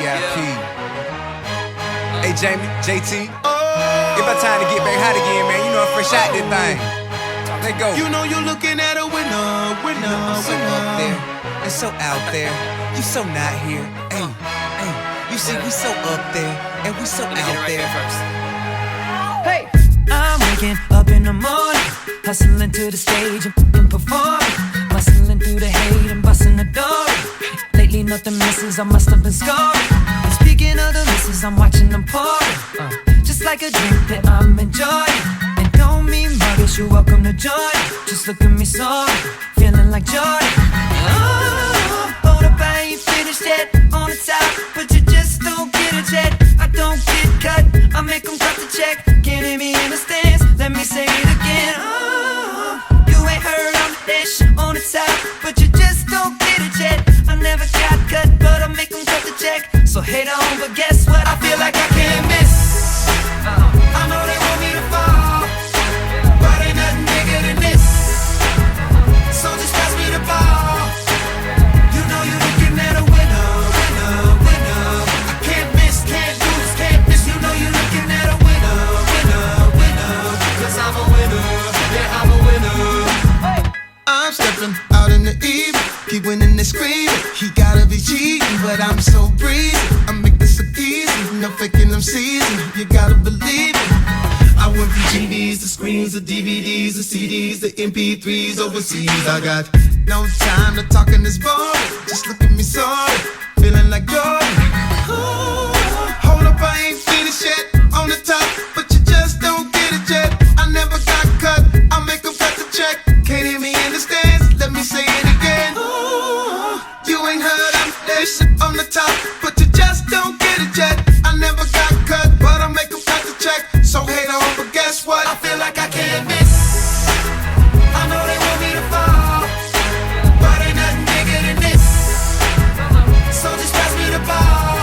VIP. Hey Jamie, JT. It's about time to get back hot again, man. You know I'm fresh out this thing. Let go. You know you're looking at a winner, winner, I'm so winner. up there and so out there. You so not here. Hey, hey. You see, we so up there and we so out there. Hey, I'm waking up in the morning, hustling to the stage and performing, bustling through the hate and busting the door. Lately nothing misses, I must have been scoring. And speaking of the misses, I'm watching them pouring, just like a drink that I'm enjoying. And don't mean muggish, you're welcome to join. Just look at me sorry, feeling like Jordan. Oh, hold up, I ain't finished yet. On the top, but you just don't get it yet. I don't get cut, I make them cut the check. Can't hear me in the stands, let me say it again. Oh, you ain't heard I'm the dish on the top, but you just don't get it yet. I never got cut, but I make them cut the check. So hate on, but guess what? I feel like I can't miss. I know they want me to fall, but ain't nothing bigger than this. So just pass me the ball. You know you're looking at a winner, winner, winner. I can't miss, can't lose, can't miss. You know you're looking at a winner, winner, winner. 'Cause I'm a winner, yeah, I'm a winner. I'm stepping out in the evening, keep winning and screaming. He gotta be cheating, but I'm so breezy. I make this look easy, no faking them season. You gotta believe it. I went from GDs to screens to DVDs to CDs to MP3s overseas. I got no time to talk in this boring. Just look at me sorry, feeling like Jordan. Ooh, hold up, I ain't finished yet. On the top, but you just don't get it yet. I never got cut, I make them cut the check. Can't hear me in the stands, let me say it again. Ooh, you ain't heard I'm this on the top, but you just don't get it yet. I never got cut, but I make them cut the check. So hate on, but guess what? I feel like I can't miss. I know they want me to fall, but ain't nothing bigger than this. So just pass me the ball.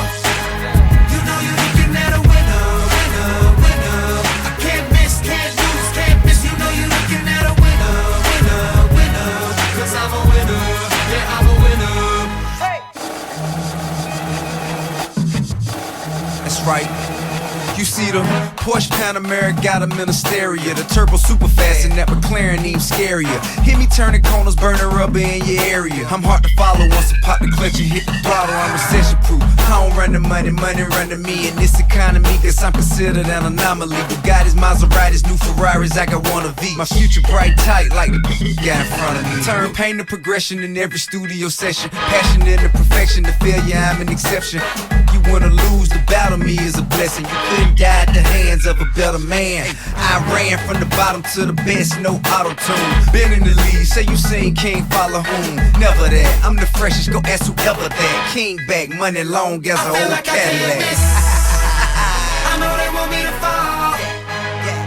You know you're looking at a winner, winner, winner. I can't miss, can't lose, can't miss. You know you're looking at a winner, winner, winner. 'Cause I'm a winner, yeah, I'm a winner. That's right. You see the Porsche Panamera got them in a stereo. The turbo super fast and that McLaren even scarier. Hit me turning corners, burning rubber in your area. I'm hard to follow once I pop the clutch and hit the throttle. I'm recession proof. I don't run the money, money run to me. In this economy, guess I'm considered an anomaly. Bugattis, Maseratis, new Ferraris, I got one of each. My future bright tight like the got in front of me. Turn pain to progression in every studio session. Passion into perfection, the failure I'm an exception. You wanna lose, the battle me is a blessing. You couldn't die at the hands of a better man. I ran from the bottom to the best, no auto-tune. Been in the lead, say you seen King follow whom? Never that, I'm the freshest, go ask whoever that. King back, money long as an old Like I can't Cadillac. miss. I know they want me to fall,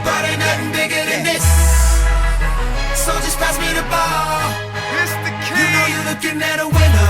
but ain't nothing bigger than this. So just pass me the ball. You know you're looking at a winner.